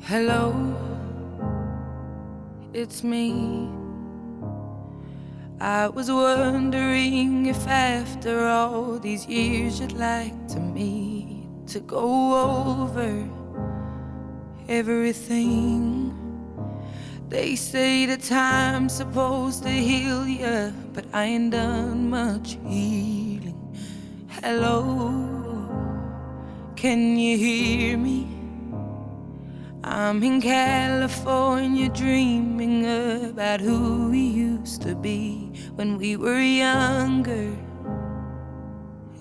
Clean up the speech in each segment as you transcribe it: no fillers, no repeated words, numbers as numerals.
Hello, it's me. I was wondering if after all these years you'd like to meet to go over everything. They say that time's supposed to heal ya, but I ain't done much healing. Hello, can you hear me? I'm in California dreaming about who we used to be when we were younger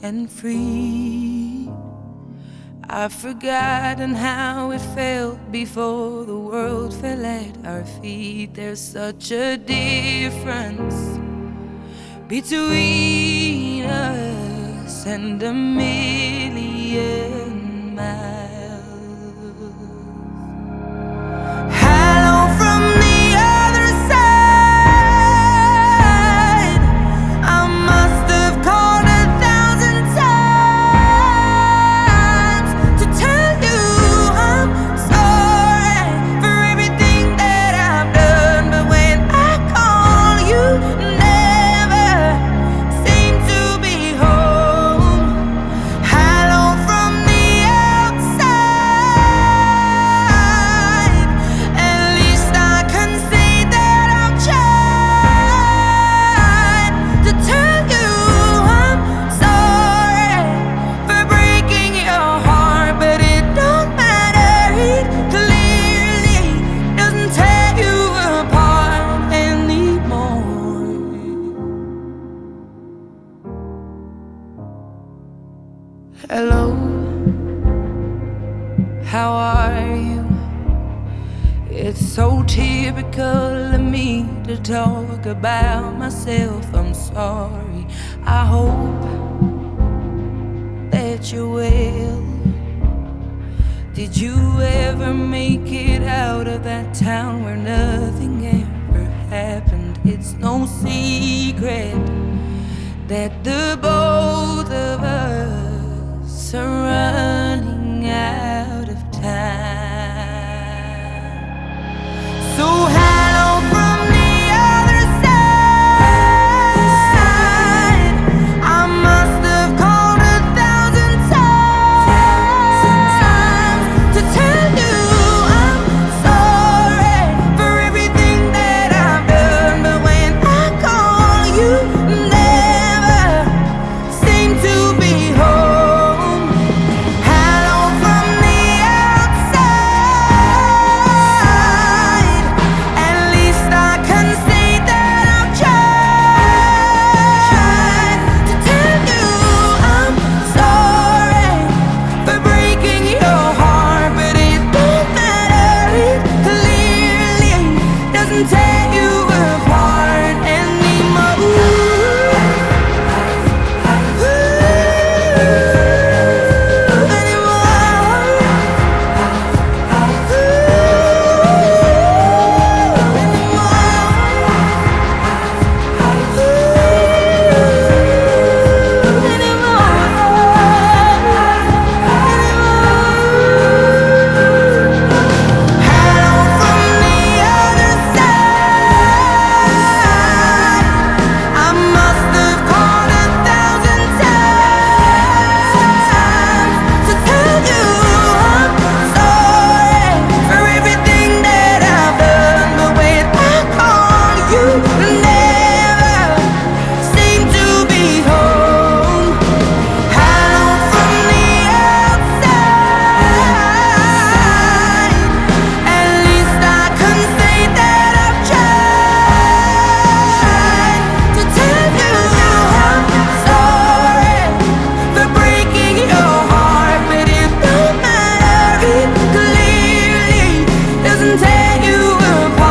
and free. I've forgotten how it felt before the world fell at our feet. There's such a difference between us and a million miles. Hello, how are you? It's so typical of me to talk about myself. I'm sorry. I hope that you're well. Did you ever make it out of that town where nothing ever happened? It's no secret that the both of us are running out of time. So hello from the other side. I must have called 1,000 times to tell you I'm sorry for everything that I've done, but when I call you never seem to be home. Tear you apart.